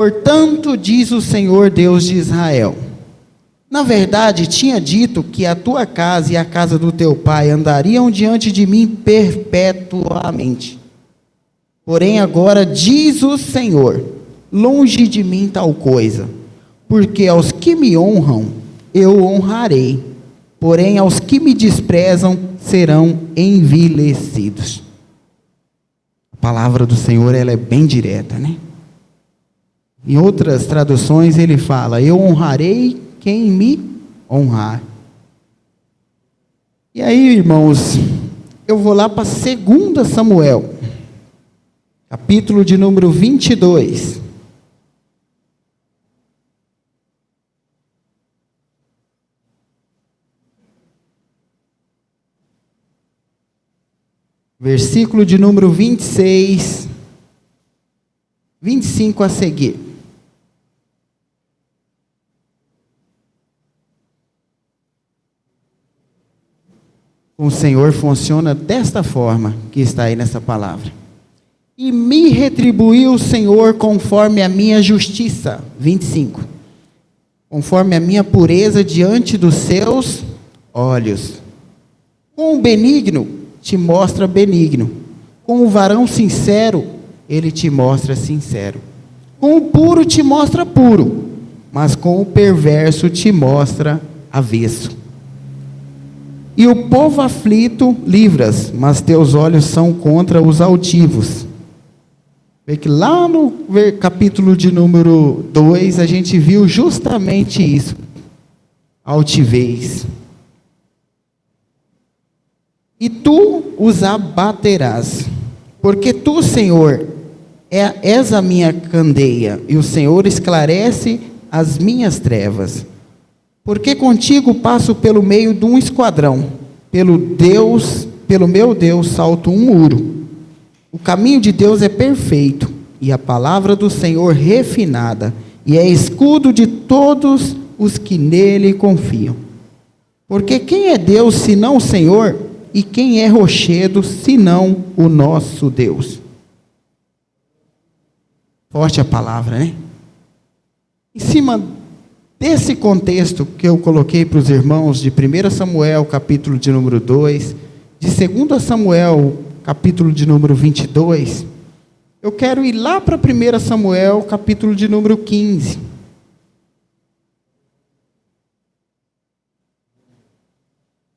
Portanto, diz o Senhor Deus de Israel: na verdade, tinha dito que a tua casa e a casa do teu pai andariam diante de mim perpetuamente. Porém, agora diz o Senhor: longe de mim tal coisa, porque aos que me honram eu honrarei, porém aos que me desprezam serão envilecidos. A palavra do Senhor, ela é bem direta, né? Em outras traduções ele fala: eu honrarei quem me honrar. E aí, irmãos, eu vou lá para 2 Samuel, capítulo de número 22. Versículo de número 26, 25 a seguir. O Senhor funciona desta forma, que está aí nessa palavra. E me retribuiu o Senhor conforme a minha justiça, 25. Conforme a minha pureza diante dos seus olhos. Com o benigno, te mostra benigno. Com o varão sincero, ele te mostra sincero. Com o puro, te mostra puro. Mas com o perverso, te mostra avesso. E o povo aflito livras, mas teus olhos são contra os altivos. Vê que lá no capítulo de número 2, a gente viu justamente isso. Altivez. E tu os abaterás, porque tu, Senhor, és a minha candeia, e o Senhor esclarece as minhas trevas. Porque contigo passo pelo meio de um esquadrão, pelo meu Deus salto um muro. O caminho de Deus é perfeito, e a palavra do Senhor refinada, e é escudo de todos os que nele confiam. Porque quem é Deus senão o Senhor? E quem é rochedo senão o nosso Deus? Forte a palavra, né? Em cima desse contexto que eu coloquei para os irmãos de 1 Samuel, capítulo de número 2, de 2 Samuel, capítulo de número 22, eu quero ir lá para 1 Samuel, capítulo de número 15.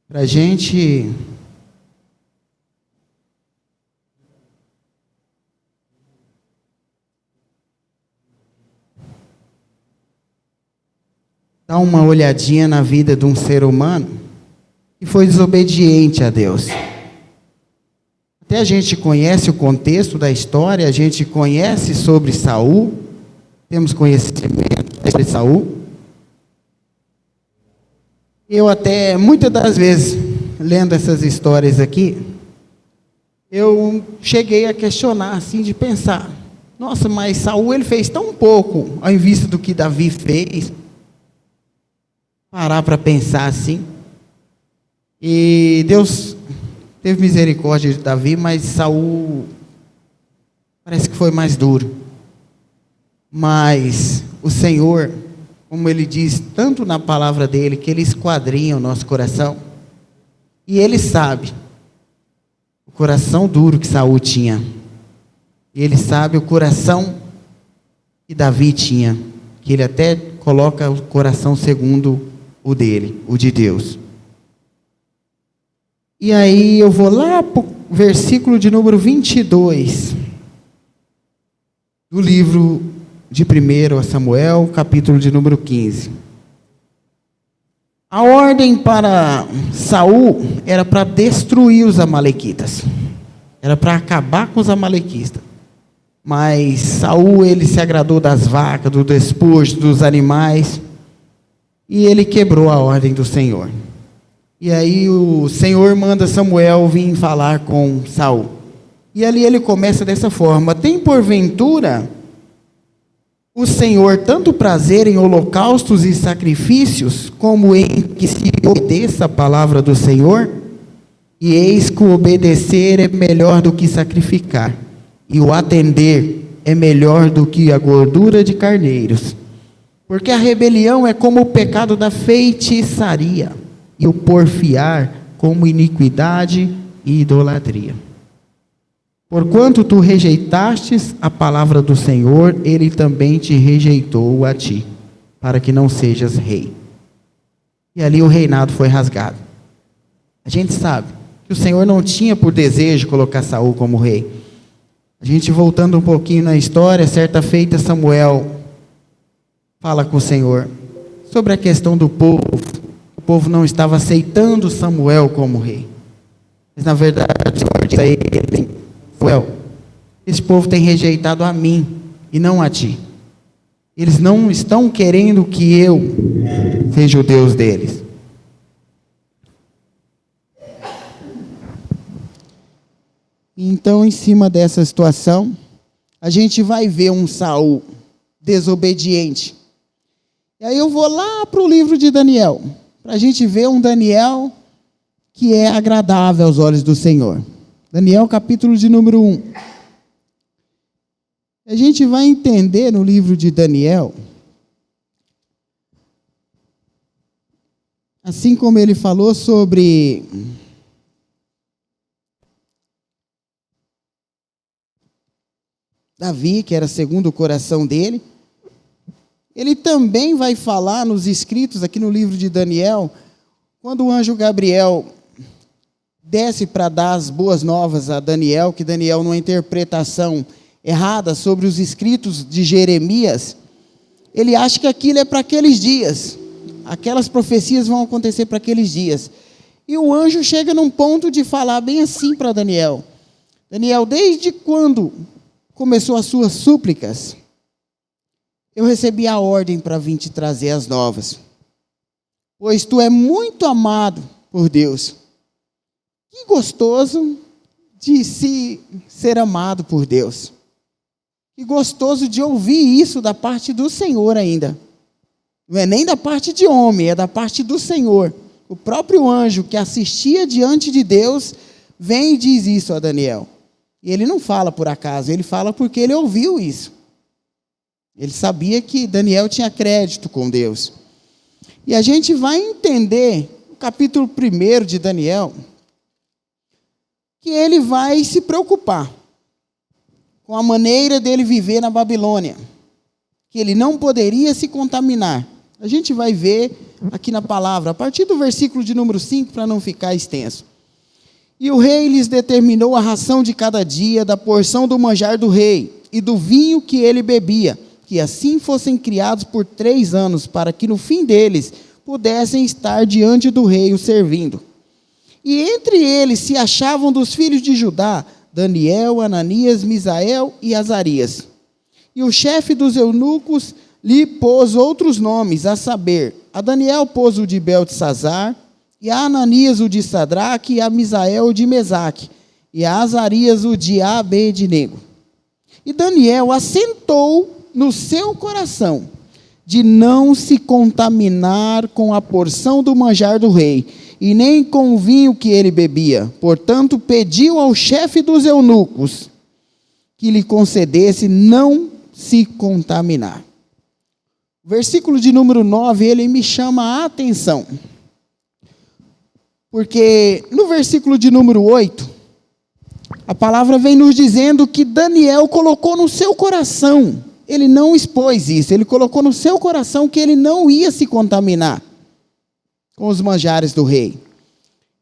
Para a gente dar uma olhadinha na vida de um ser humano que foi desobediente a Deus. Até a gente conhece o contexto da história, a gente conhece sobre Saul, temos conhecimento sobre Saul. Eu até, muitas das vezes, lendo essas histórias aqui, eu cheguei a questionar, assim, de pensar, nossa, mas Saul ele fez tão pouco, ao invés do que Davi fez. Parar para pensar assim. E Deus teve misericórdia de Davi, mas Saul parece que foi mais duro. Mas o Senhor, como ele diz tanto na palavra dele, que ele esquadrinha o nosso coração, e ele sabe o coração duro que Saul tinha, e ele sabe o coração que Davi tinha, que ele até coloca o coração segundo o dele, o de Deus. E aí eu vou lá para o versículo de número 22, do livro de 1 Samuel, capítulo de número 15. A ordem para Saul era para destruir os amalequitas, era para acabar com os amalequitas. Mas Saul, ele se agradou das vacas, do despojo, dos animais, e ele quebrou a ordem do Senhor. E aí o Senhor manda Samuel vir falar com Saul. E ali ele começa dessa forma: tem porventura o Senhor tanto prazer em holocaustos e sacrifícios, como em que se obedeça a palavra do Senhor? E eis que o obedecer é melhor do que sacrificar, e o atender é melhor do que a gordura de carneiros. Porque a rebelião é como o pecado da feitiçaria, e o porfiar como iniquidade e idolatria. Porquanto tu rejeitastes a palavra do Senhor, ele também te rejeitou a ti, para que não sejas rei. E ali o reinado foi rasgado. A gente sabe que o Senhor não tinha por desejo colocar Saul como rei. A gente voltando um pouquinho na história, certa feita Samuel fala com o Senhor sobre a questão do povo. O povo não estava aceitando Samuel como rei. Mas na verdade o Senhor disse a ele: Samuel, esse povo tem rejeitado a mim e não a ti. Eles não estão querendo que eu seja o Deus deles. Então, em cima dessa situação, a gente vai ver um Saul desobediente. E aí eu vou lá para o livro de Daniel, para a gente ver um Daniel que é agradável aos olhos do Senhor. Daniel, capítulo de número 1. A gente vai entender no livro de Daniel, assim como ele falou sobre Davi, que era segundo o coração dele, ele também vai falar nos escritos aqui no livro de Daniel, quando o anjo Gabriel desce para dar as boas novas a Daniel, que Daniel, numa interpretação errada sobre os escritos de Jeremias, ele acha que aquilo é para aqueles dias, aquelas profecias vão acontecer para aqueles dias. E o anjo chega num ponto de falar bem assim para Daniel: Daniel, desde quando começou as suas súplicas, eu recebi a ordem para vir te trazer as novas, pois tu é muito amado por Deus. Que gostoso de ser amado por Deus. Que gostoso de ouvir isso da parte do Senhor ainda. Não é nem da parte de homem, é da parte do Senhor. O próprio anjo que assistia diante de Deus vem e diz isso a Daniel. E ele não fala por acaso, ele fala porque ele ouviu isso. Ele sabia que Daniel tinha crédito com Deus. E a gente vai entender, no capítulo 1 de Daniel, que ele vai se preocupar com a maneira dele viver na Babilônia, que ele não poderia se contaminar. A gente vai ver aqui na palavra, a partir do versículo de número 5, para não ficar extenso. E o rei lhes determinou a ração de cada dia, da porção do manjar do rei, e do vinho que ele bebia, que assim fossem criados por 3 anos, para que no fim deles pudessem estar diante do rei o servindo. E entre eles se achavam dos filhos de Judá, Daniel, Ananias, Misael e Azarias. E o chefe dos eunucos lhe pôs outros nomes, a saber, a Daniel pôs o de Beltesazar, e a Ananias o de Sadraque, e a Misael o de Mesaque, e a Azarias o de Abednego. E Daniel assentou no seu coração de não se contaminar com a porção do manjar do rei, e nem com o vinho que ele bebia. Portanto, pediu ao chefe dos eunucos que lhe concedesse não se contaminar. Versículo de número 9, ele me chama a atenção. Porque no versículo de número 8, a palavra vem nos dizendo que Daniel colocou no seu coração, ele não expôs isso, ele colocou no seu coração que ele não ia se contaminar com os manjares do rei.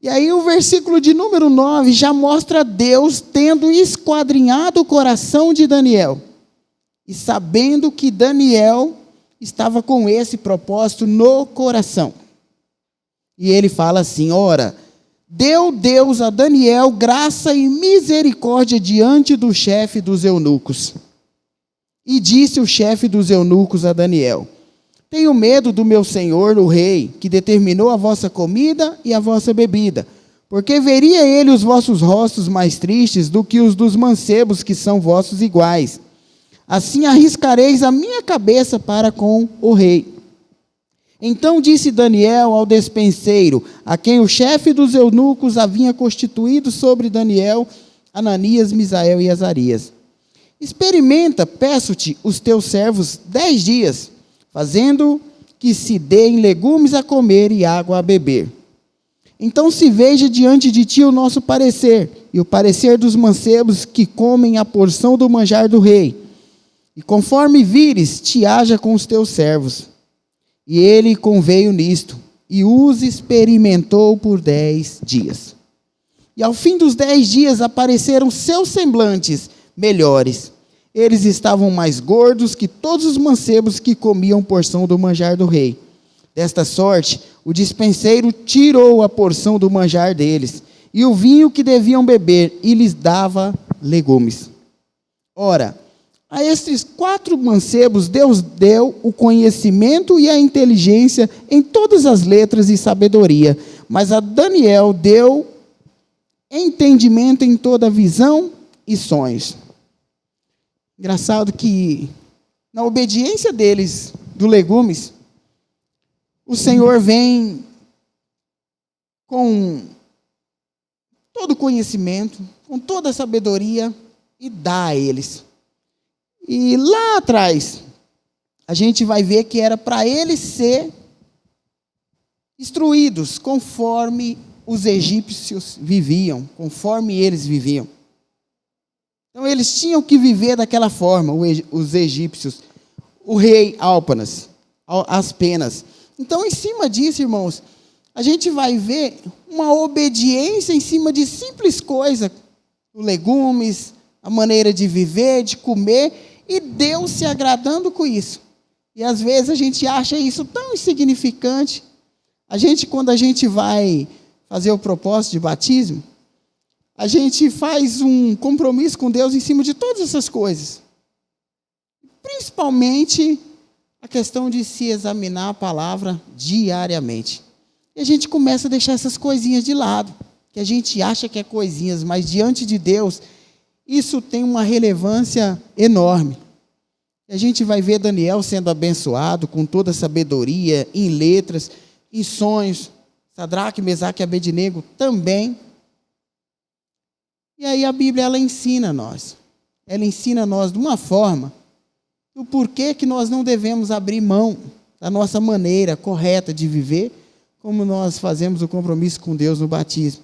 E aí o versículo de número 9 já mostra Deus tendo esquadrinhado o coração de Daniel, e sabendo que Daniel estava com esse propósito no coração. E ele fala assim: ora, deu Deus a Daniel graça e misericórdia diante do chefe dos eunucos. E disse o chefe dos eunucos a Daniel: tenho medo do meu senhor, o rei, que determinou a vossa comida e a vossa bebida, porque veria ele os vossos rostos mais tristes do que os dos mancebos, que são vossos iguais. Assim arriscareis a minha cabeça para com o rei. Então disse Daniel ao despenseiro, a quem o chefe dos eunucos havia constituído sobre Daniel, Ananias, Misael e Azarias: Experimenta, peço-te, os teus servos 10 dias, fazendo que se deem legumes a comer e água a beber. Então se veja diante de ti o nosso parecer, e o parecer dos mancebos que comem a porção do manjar do rei. E conforme vires, te haja com os teus servos. E ele conveio nisto, e os experimentou por 10 dias. E ao fim dos 10 dias apareceram seus semblantes melhores. Eles estavam mais gordos que todos os mancebos que comiam porção do manjar do rei. Desta sorte, o dispenseiro tirou a porção do manjar deles, e o vinho que deviam beber, e lhes dava legumes. Ora, a estes 4 mancebos Deus deu o conhecimento e a inteligência em todas as letras e sabedoria, mas a Daniel deu entendimento em toda visão e sonhos. Engraçado que, na obediência deles, do legumes, o Senhor vem com todo o conhecimento, com toda a sabedoria, e dá a eles. E lá atrás, a gente vai ver que era para eles ser instruídos conforme os egípcios viviam, conforme eles viviam. Então eles tinham que viver daquela forma, os egípcios, o rei Álpanas, as penas. Então, em cima disso, irmãos, a gente vai ver uma obediência em cima de simples coisa, legumes, a maneira de viver, de comer, e Deus se agradando com isso. E às vezes a gente acha isso tão insignificante. Quando a gente vai fazer o propósito de batismo, a gente faz um compromisso com Deus em cima de todas essas coisas. Principalmente a questão de se examinar a palavra diariamente. E a gente começa a deixar essas coisinhas de lado, que a gente acha que é coisinhas, mas diante de Deus, isso tem uma relevância enorme. E a gente vai ver Daniel sendo abençoado com toda a sabedoria, em letras, em sonhos. Sadraque, Mesaque e Abednego também. E aí a Bíblia, ela ensina a nós. Ela ensina a nós de uma forma do porquê que nós não devemos abrir mão da nossa maneira correta de viver, como nós fazemos o compromisso com Deus no batismo.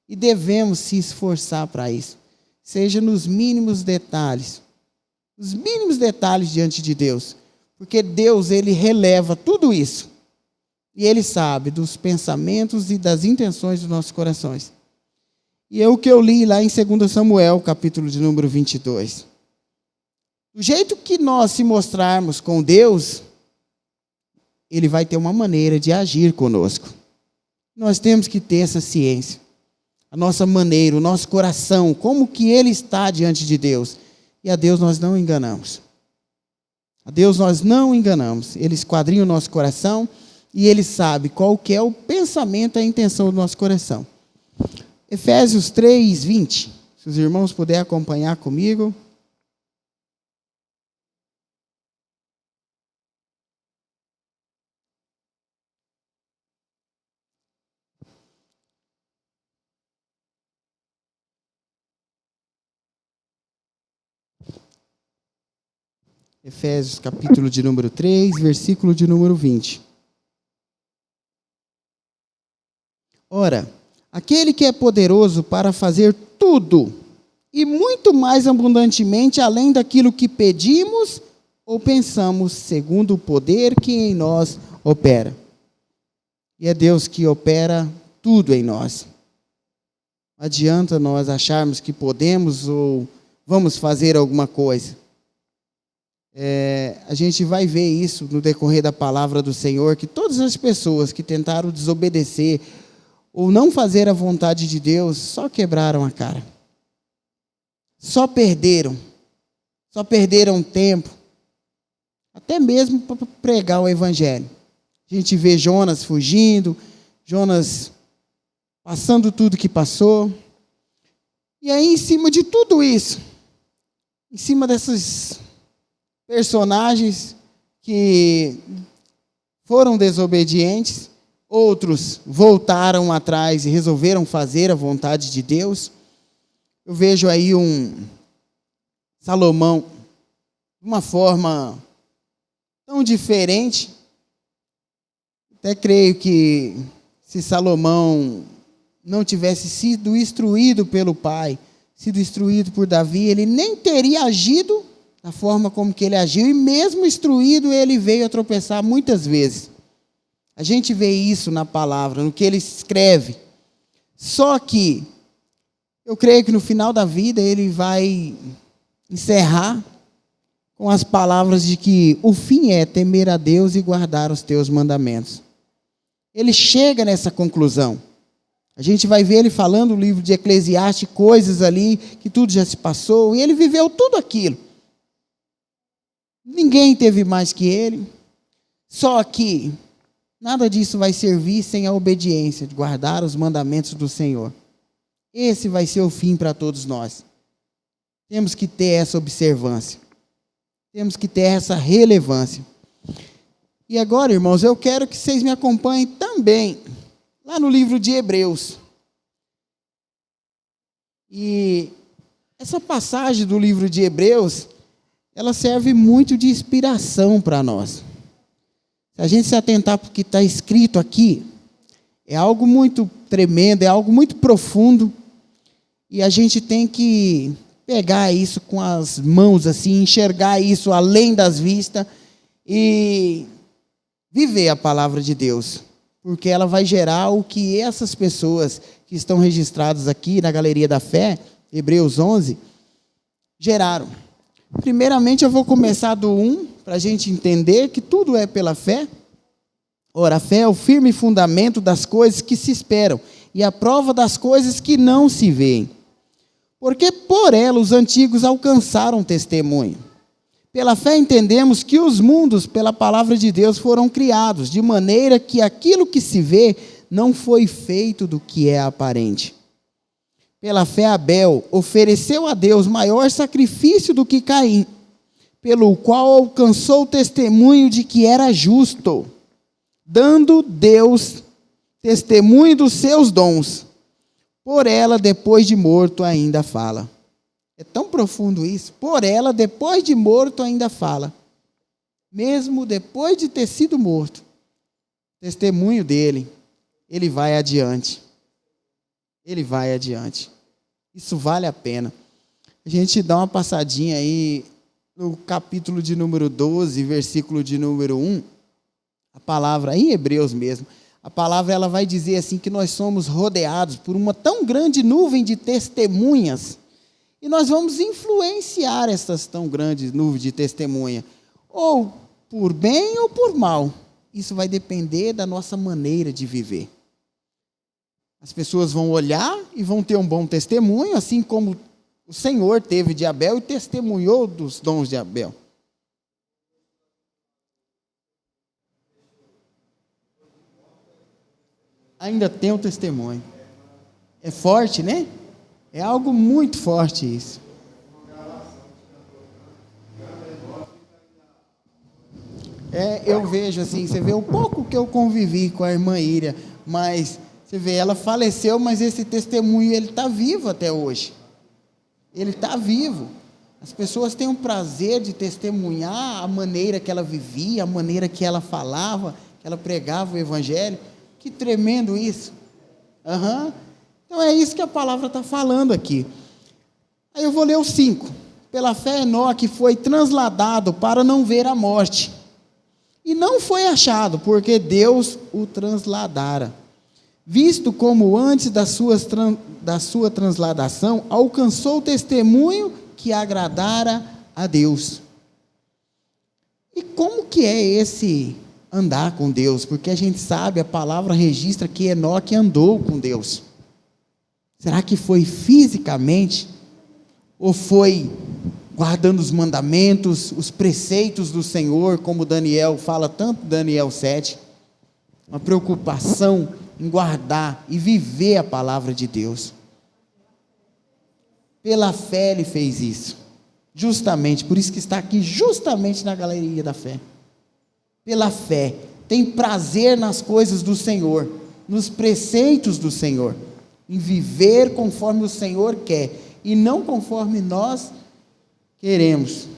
E devemos se esforçar para isso. Seja nos mínimos detalhes. Os mínimos detalhes diante de Deus. Porque Deus, ele releva tudo isso. E ele sabe dos pensamentos e das intenções dos nossos corações. E é o que eu li lá em 2 Samuel, capítulo de número 22. Do jeito que nós se mostrarmos com Deus, Ele vai ter uma maneira de agir conosco. Nós temos que ter essa ciência. A nossa maneira, o nosso coração, como que Ele está diante de Deus. E a Deus nós não enganamos. A Deus nós não enganamos. Ele esquadrinha o nosso coração e Ele sabe qual que é o pensamento e a intenção do nosso coração. Efésios 3, 20. Se os irmãos puderem acompanhar comigo. Efésios, capítulo de número 3, versículo de número 20. Ora, aquele que é poderoso para fazer tudo, e muito mais abundantemente, além daquilo que pedimos ou pensamos, segundo o poder que em nós opera. E é Deus que opera tudo em nós. Não adianta nós acharmos que podemos ou vamos fazer alguma coisa. A gente vai ver isso no decorrer da palavra do Senhor, que todas as pessoas que tentaram desobedecer ou não fazer a vontade de Deus, só quebraram a cara. Só perderam tempo, até mesmo para pregar o Evangelho. A gente vê Jonas fugindo, Jonas passando tudo que passou. E aí, em cima de tudo isso, em cima desses personagens que foram desobedientes, outros voltaram atrás e resolveram fazer a vontade de Deus. Eu vejo aí Salomão, de uma forma tão diferente. Até creio que se Salomão não tivesse sido instruído pelo pai, sido instruído por Davi, ele nem teria agido da forma como que ele agiu, e mesmo instruído, ele veio a tropeçar muitas vezes. A gente vê isso na palavra, no que ele escreve. Só que, eu creio que no final da vida, ele vai encerrar com as palavras de que o fim é temer a Deus e guardar os teus mandamentos. Ele chega nessa conclusão. A gente vai ver ele falando no livro de Eclesiastes, coisas ali, que tudo já se passou, e ele viveu tudo aquilo. Ninguém teve mais que ele. Só que nada disso vai servir sem a obediência, de guardar os mandamentos do Senhor. Esse vai ser o fim para todos nós. Temos que ter essa observância. Temos que ter essa relevância. E agora, irmãos, eu quero que vocês me acompanhem também lá no livro de Hebreus. E essa passagem do livro de Hebreus, ela serve muito de inspiração para nós. Se a gente se atentar para o que está escrito aqui, é algo muito tremendo, é algo muito profundo, e a gente tem que pegar isso com as mãos assim, enxergar isso além das vistas e viver a palavra de Deus, porque ela vai gerar o que essas pessoas que estão registradas aqui na Galeria da Fé, Hebreus 11, geraram. Primeiramente eu vou começar do 1, para a gente entender que tudo é pela fé. Ora, a fé é o firme fundamento das coisas que se esperam e a prova das coisas que não se veem. Porque por ela os antigos alcançaram testemunho. Pela fé entendemos que os mundos, pela palavra de Deus, foram criados, de maneira que aquilo que se vê não foi feito do que é aparente. Pela fé Abel ofereceu a Deus maior sacrifício do que Caim, pelo qual alcançou o testemunho de que era justo, dando Deus testemunho dos seus dons. Por ela, depois de morto, ainda fala. É tão profundo isso. Por ela, depois de morto, ainda fala. Mesmo depois de ter sido morto, testemunho dele, ele vai adiante. Ele vai adiante. Isso vale a pena. A gente dá uma passadinha aí no capítulo de número 12, versículo de número 1. A palavra, em Hebreus mesmo, a palavra ela vai dizer assim que nós somos rodeados por uma tão grande nuvem de testemunhas. E nós vamos influenciar essas tão grandes nuvens de testemunha, ou por bem ou por mal. Isso vai depender da nossa maneira de viver. As pessoas vão olhar e vão ter um bom testemunho, assim como o Senhor teve de Abel e testemunhou dos dons de Abel. Ainda tem um testemunho. É forte, né? É algo muito forte isso. Eu vejo assim, você vê o pouco que eu convivi com a irmã Íria, mas você vê, ela faleceu, mas esse testemunho, ele está vivo até hoje. Ele está vivo. As pessoas têm o prazer de testemunhar a maneira que ela vivia, a maneira que ela falava, que ela pregava o evangelho. Que tremendo isso. Então é isso que a palavra está falando aqui. Aí eu vou ler o 5. Pela fé Enoque foi transladado para não ver a morte. E não foi achado, porque Deus o transladara. Visto como antes da sua transladação, alcançou o testemunho que agradara a Deus. E como que é esse andar com Deus? Porque a gente sabe, a palavra registra que Enoque andou com Deus. Será que foi fisicamente? Ou foi guardando os mandamentos, os preceitos do Senhor, como Daniel fala tanto, Daniel 7, uma preocupação em guardar e viver a palavra de Deus. Pela fé ele fez isso, justamente, por isso que está aqui, justamente na Galeria da Fé. Pela fé, tem prazer nas coisas do Senhor, nos preceitos do Senhor, em viver conforme o Senhor quer, e não conforme nós Queremos.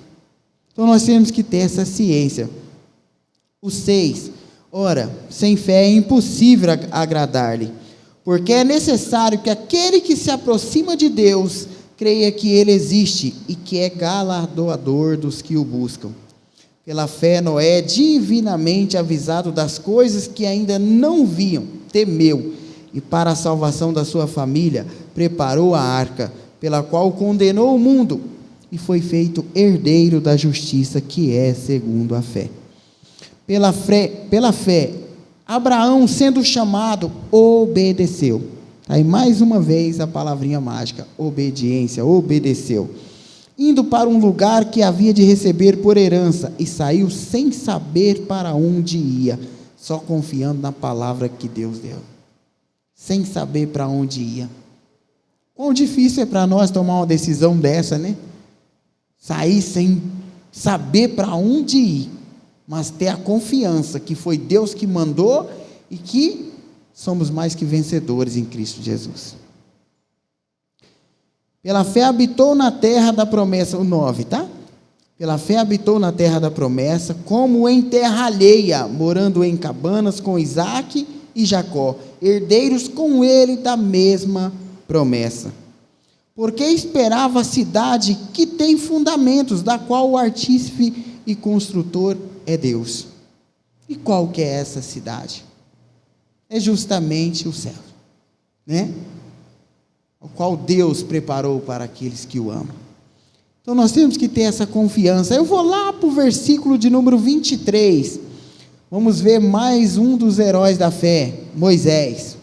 Então nós temos que ter essa ciência. O 6. Ora, sem fé é impossível agradar-lhe, porque é necessário que aquele que se aproxima de Deus creia que Ele existe e que é galardoador dos que o buscam. Pela fé, Noé, divinamente avisado das coisas que ainda não viam, temeu, e para a salvação da sua família, preparou a arca, pela qual condenou o mundo, e foi feito herdeiro da justiça, que é segundo a fé. Pela fé, Abraão, sendo chamado, obedeceu. Aí mais uma vez a palavrinha mágica, obediência, obedeceu. Indo para um lugar que havia de receber por herança, e saiu sem saber para onde ia, só confiando na palavra que Deus deu. Sem saber para onde ia. Quão difícil é para nós tomar uma decisão dessa, né? Sair sem saber para onde ir, mas ter a confiança que foi Deus que mandou e que somos mais que vencedores em Cristo Jesus. Pela fé habitou na terra da promessa, o 9, tá? Pela fé habitou na terra da promessa, como em terra alheia, morando em cabanas com Isaque e Jacó, herdeiros com ele da mesma promessa. Porque esperava a cidade que tem fundamentos, da qual o artífice e construtor é Deus. E qual que é essa cidade? É justamente o céu, né? O qual Deus preparou para aqueles que o amam. Então nós temos que ter essa confiança. Eu vou lá para o versículo de número 23. Vamos ver mais um dos heróis da fé, Moisés.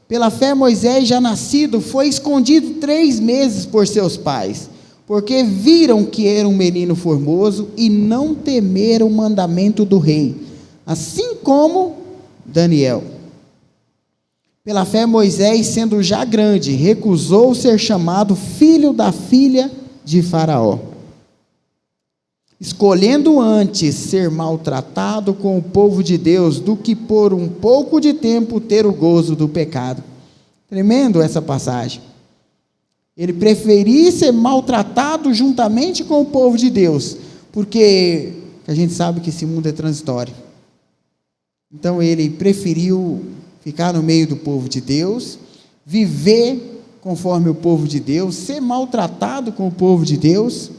Pela fé, Moisés, já nascido, foi escondido 3 meses por seus pais, porque viram que era um menino formoso e não temeram o mandamento do rei, assim como Daniel. Pela fé, Moisés, sendo já grande, recusou ser chamado filho da filha de Faraó, escolhendo antes ser maltratado com o povo de Deus, do que por um pouco de tempo ter o gozo do pecado. Tremendo essa passagem. Ele preferia ser maltratado juntamente com o povo de Deus, porque a gente sabe que esse mundo é transitório. Então ele preferiu ficar no meio do povo de Deus, viver conforme o povo de Deus, ser maltratado com o povo de Deus,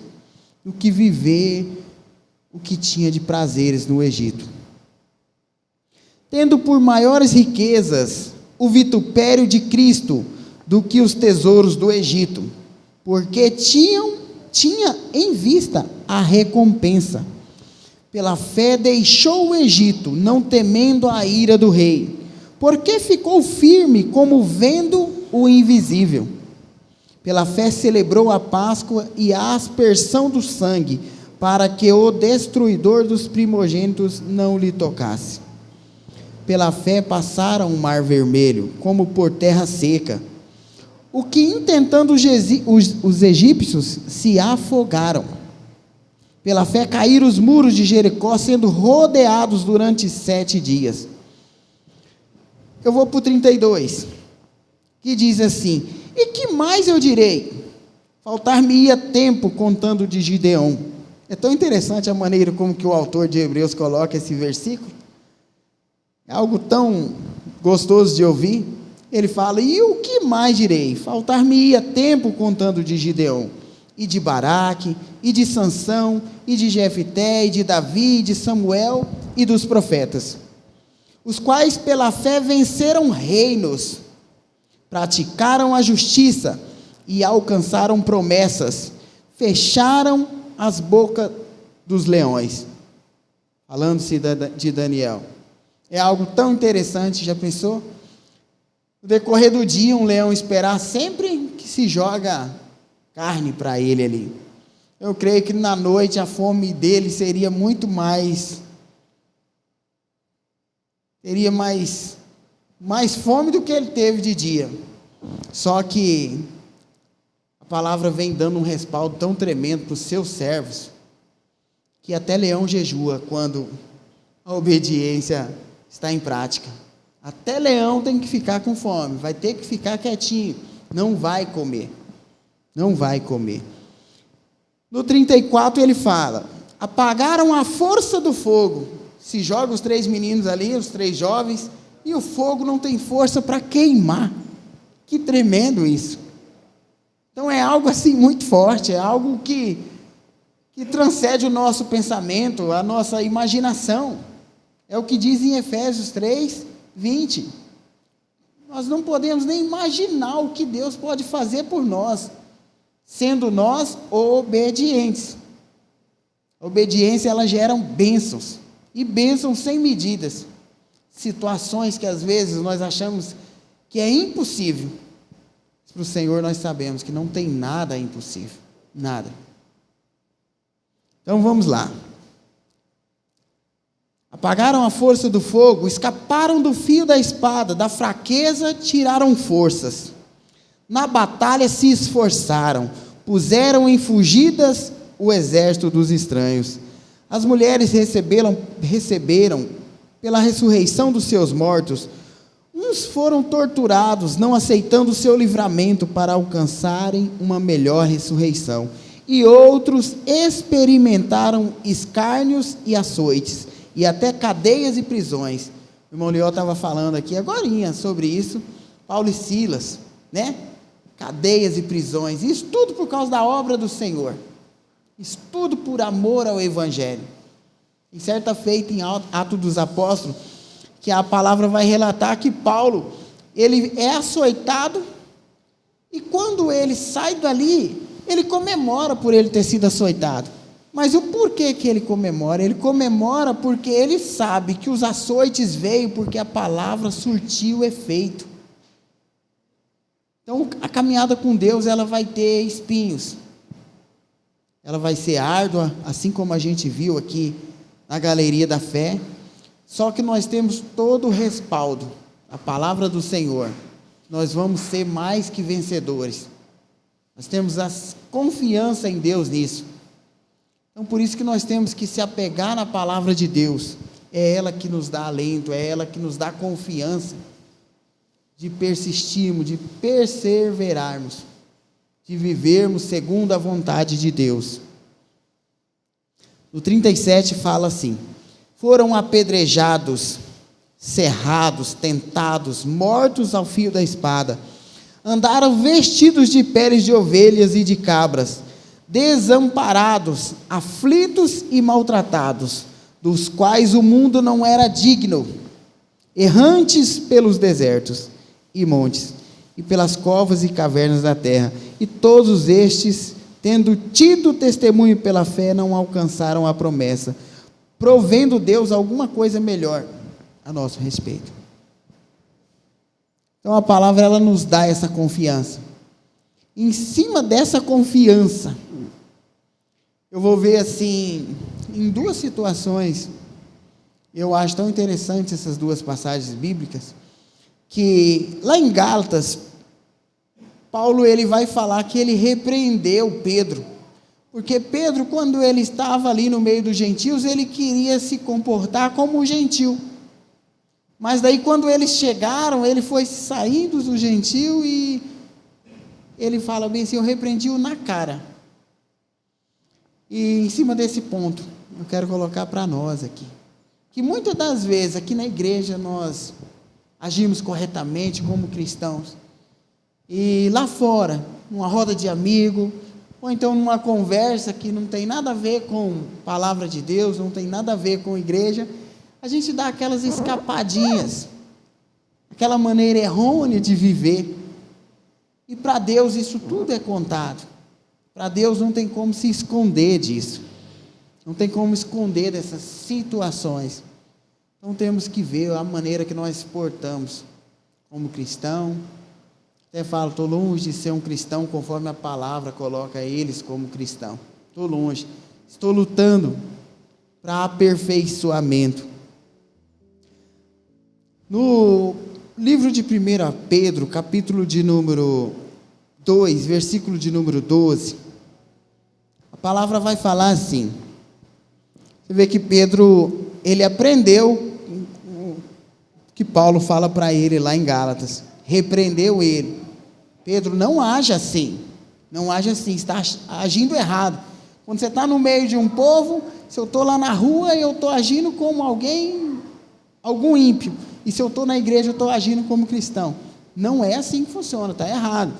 do que viver o que tinha de prazeres no Egito. Tendo por maiores riquezas o vitupério de Cristo do que os tesouros do Egito, porque tinha em vista a recompensa. Pela fé deixou o Egito, não temendo a ira do rei, porque ficou firme como vendo o invisível. Pela fé celebrou a Páscoa e a aspersão do sangue, para que o destruidor dos primogênitos não lhe tocasse. Pela fé passaram o mar vermelho, como por terra seca, o que intentando os egípcios se afogaram. Pela fé caíram os muros de Jericó, sendo rodeados durante 7 dias. Eu vou para o 32, que diz assim: e que mais eu direi? Faltar-me-ia tempo contando de Gideão. É tão interessante a maneira como que o autor de Hebreus coloca esse versículo. É algo tão gostoso de ouvir. Ele fala: e o que mais direi? Faltar-me-ia tempo contando de Gideão, e de Baraque, e de Sansão, e de Jefté, e de Davi, e de Samuel, e dos profetas, os quais pela fé venceram reinos, praticaram a justiça, e alcançaram promessas, fecharam as bocas dos leões. Falando-se de Daniel. É algo tão interessante, já pensou? No decorrer do dia, um leão esperar sempre que se joga carne para ele ali. Eu creio que na noite a fome dele seria muito mais... teria mais fome do que ele teve de dia. Só que a palavra vem dando um respaldo tão tremendo para os seus servos, que até leão jejua quando a obediência está em prática. Até leão tem que ficar com fome, vai ter que ficar quietinho, não vai comer, não vai comer. No 34 ele fala: apagaram a força do fogo. Se joga os 3 meninos ali, os 3 jovens, e o fogo não tem força para queimar. Que tremendo isso. Então é algo assim muito forte, é algo que transcende o nosso pensamento, a nossa imaginação. É o que diz em Efésios 3, 20. Nós não podemos nem imaginar o que Deus pode fazer por nós, sendo nós obedientes. A obediência, ela gera bênçãos, e bênçãos sem medidas. Situações que às vezes nós achamos que é impossível. Para o Senhor nós sabemos que não tem nada impossível, nada. Então vamos lá. Apagaram a força do fogo, escaparam do fio da espada, da fraqueza tiraram forças. Na batalha se esforçaram, puseram em fugidas o exército dos estranhos. As mulheres receberam pela ressurreição dos seus mortos. Uns foram torturados, não aceitando o seu livramento para alcançarem uma melhor ressurreição. E outros experimentaram escárnios e açoites, e até cadeias e prisões. O irmão Leó estava falando aqui agorinha sobre isso, Paulo e Silas, né? Cadeias e prisões, isso tudo por causa da obra do Senhor, isso tudo por amor ao Evangelho. Em certa feita, em Atos dos Apóstolos, que a palavra vai relatar que Paulo, ele é açoitado, e quando ele sai dali, ele comemora por ele ter sido açoitado. Mas o porquê que ele comemora? Ele comemora porque ele sabe que os açoites veio porque a palavra surtiu efeito. Então, a caminhada com Deus, ela vai ter espinhos. Ela vai ser árdua, assim como a gente viu aqui na galeria da fé. Só que nós temos todo o respaldo, a palavra do Senhor. Nós vamos ser mais que vencedores. Nós temos a confiança em Deus nisso. Então, por isso que nós temos que se apegar na palavra de Deus. É ela que nos dá alento, é ela que nos dá confiança de persistirmos, de perseverarmos, de vivermos segundo a vontade de Deus. No 37 fala assim: foram apedrejados, cerrados, tentados, mortos ao fio da espada, andaram vestidos de peles de ovelhas e de cabras, desamparados, aflitos e maltratados, dos quais o mundo não era digno, errantes pelos desertos e montes, e pelas covas e cavernas da terra, e todos estes, tendo tido testemunho pela fé, não alcançaram a promessa, provendo Deus alguma coisa melhor a nosso respeito. Então a palavra, ela nos dá essa confiança. Em cima dessa confiança, eu vou ver assim, em 2 situações, eu acho tão interessantes essas 2 passagens bíblicas, que lá em Gálatas, Paulo, ele vai falar que ele repreendeu Pedro, porque Pedro, quando ele estava ali no meio dos gentios, ele queria se comportar como um gentil, mas daí quando eles chegaram, ele foi saindo do gentil e ele fala bem assim: eu repreendi-o na cara. E em cima desse ponto, eu quero colocar para nós aqui, que muitas das vezes aqui na igreja nós agimos corretamente como cristãos, e lá fora, numa roda de amigo, ou então numa conversa que não tem nada a ver com palavra de Deus, não tem nada a ver com igreja, a gente dá aquelas escapadinhas, aquela maneira errônea de viver, e para Deus isso tudo é contado. Para Deus não tem como se esconder disso, não tem como esconder dessas situações. Então temos que ver a maneira que nós portamos como cristão. Até falo, estou longe de ser um cristão conforme a palavra coloca eles como cristão. Estou longe, estou lutando para aperfeiçoamento. No livro de 1 Pedro, capítulo de número 2, versículo de número 12, a palavra vai falar assim. Você vê que Pedro, ele aprendeu que Paulo fala para ele lá em Gálatas, repreendeu ele. Pedro, não age assim, está agindo errado. Quando você está no meio de um povo, se eu estou lá na rua, eu estou agindo como algum ímpio. E se eu estou na igreja, eu estou agindo como cristão. Não é assim que funciona, está errado.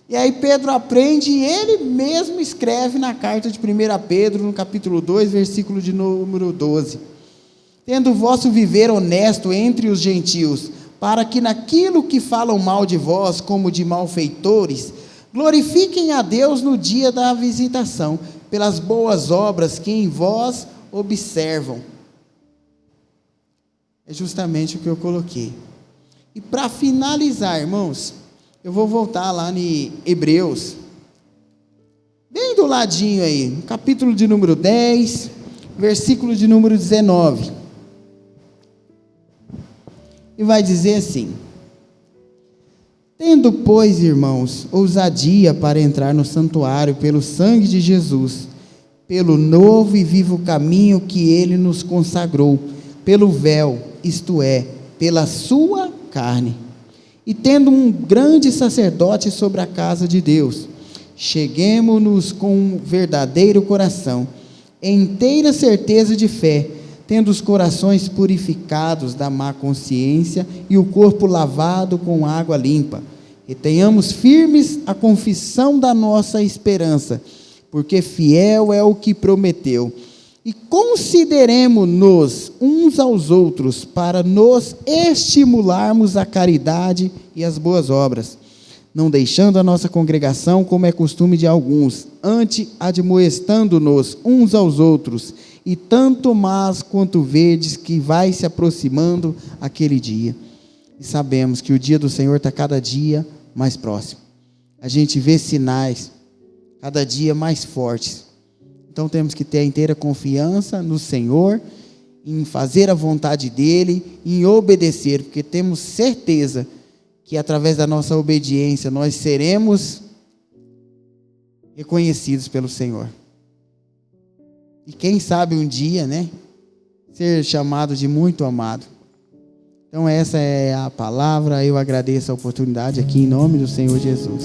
E aí Pedro aprende e ele mesmo escreve na carta de 1 Pedro, no capítulo 2, versículo de número 12. Tendo o vosso viver honesto entre os gentios, para que naquilo que falam mal de vós, como de malfeitores, glorifiquem a Deus no dia da visitação, pelas boas obras que em vós observam. É justamente o que eu coloquei. E para finalizar, irmãos, eu vou voltar lá em Hebreus, bem do ladinho aí, no capítulo de número 10, versículo de número 19. E vai dizer assim: tendo, pois, irmãos, ousadia para entrar no santuário pelo sangue de Jesus, pelo novo e vivo caminho que ele nos consagrou, pelo véu, isto é, pela sua carne, e tendo um grande sacerdote sobre a casa de Deus, cheguemo-nos com um verdadeiro coração, em inteira certeza de fé, tendo os corações purificados da má consciência e o corpo lavado com água limpa, e tenhamos firmes a confissão da nossa esperança, porque fiel é o que prometeu. E consideremo-nos uns aos outros para nos estimularmos à caridade e às boas obras, não deixando a nossa congregação como é costume de alguns, antes admoestando-nos uns aos outros, e tanto mais quanto vedes que vai se aproximando aquele dia. E sabemos que o dia do Senhor está cada dia mais próximo. A gente vê sinais cada dia mais fortes. Então temos que ter a inteira confiança no Senhor, em fazer a vontade dEle, em obedecer, porque temos certeza que através da nossa obediência nós seremos reconhecidos pelo Senhor. E quem sabe um dia, né, ser chamado de muito amado. Então essa é a palavra, eu agradeço a oportunidade aqui em nome do Senhor Jesus.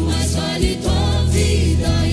Mas vale tua vida.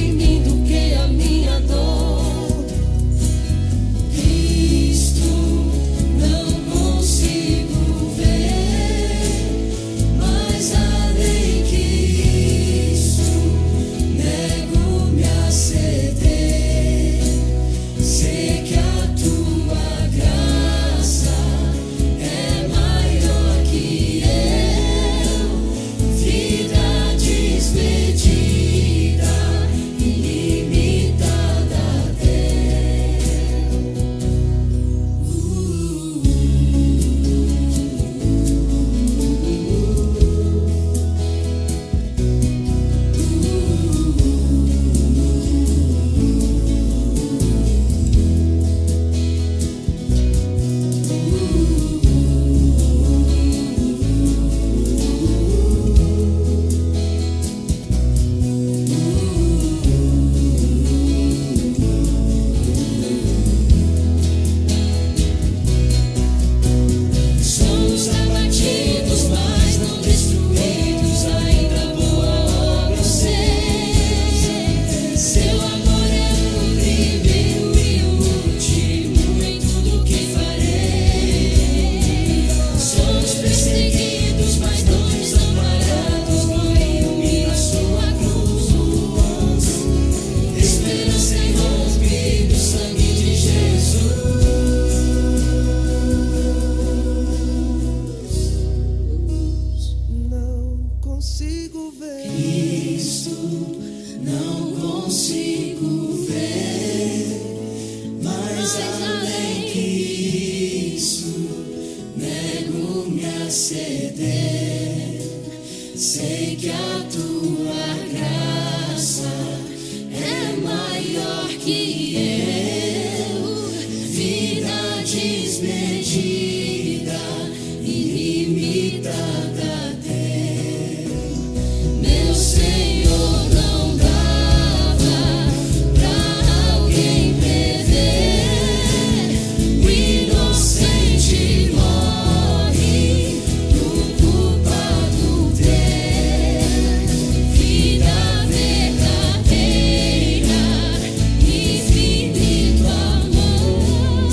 Sei que a tua graça é maior que eu, vida desmedida, ilimitada teu. Meu Senhor não dava pra alguém perder, o inocente morre no culpado ter. Vida verdadeira, infinito amor,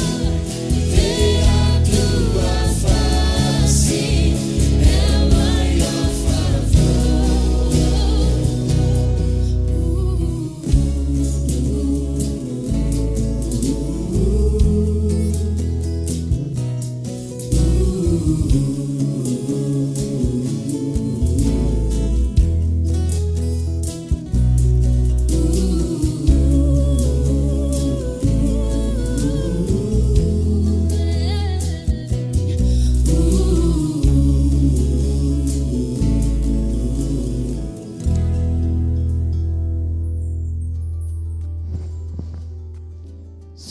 ver a tua face é o maior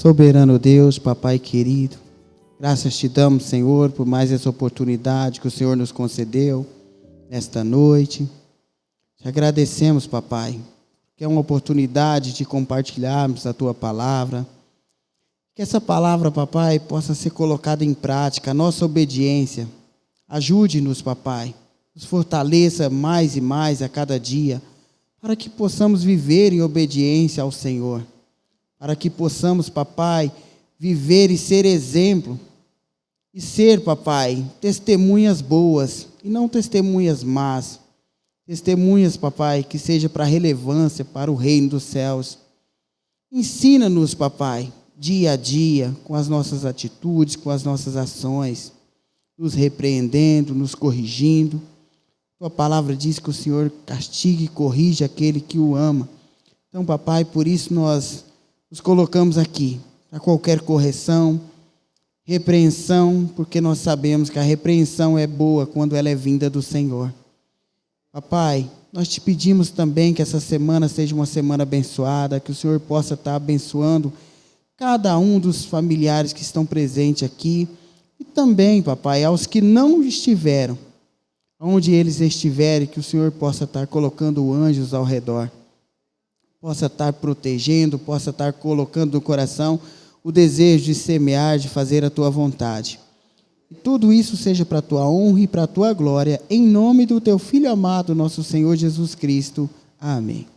Soberano Deus, Papai querido, graças te damos, Senhor, por mais essa oportunidade que o Senhor nos concedeu nesta noite. Te agradecemos, Papai, que é uma oportunidade de compartilharmos a Tua palavra. Que essa palavra, Papai, possa ser colocada em prática, a nossa obediência. Ajude-nos, Papai, nos fortaleça mais e mais a cada dia, para que possamos viver em obediência ao Senhor. Para que possamos, Papai, viver e ser exemplo. E ser, Papai, testemunhas boas e não testemunhas más. Testemunhas, Papai, que seja para relevância para o reino dos céus. Ensina-nos, Papai, dia a dia, com as nossas atitudes, com as nossas ações, nos repreendendo, nos corrigindo. Tua palavra diz que o Senhor castiga e corrige aquele que o ama. Então, Papai, por isso nós nos colocamos aqui, para qualquer correção, repreensão, porque nós sabemos que a repreensão é boa quando ela é vinda do Senhor. Papai, nós te pedimos também que essa semana seja uma semana abençoada, que o Senhor possa estar abençoando cada um dos familiares que estão presentes aqui, e também, Papai, aos que não estiveram, onde eles estiverem, que o Senhor possa estar colocando anjos ao redor, possa estar protegendo, possa estar colocando no coração o desejo de semear, de fazer a Tua vontade. E tudo isso seja para a Tua honra e para a Tua glória, em nome do Teu Filho amado, nosso Senhor Jesus Cristo. Amém.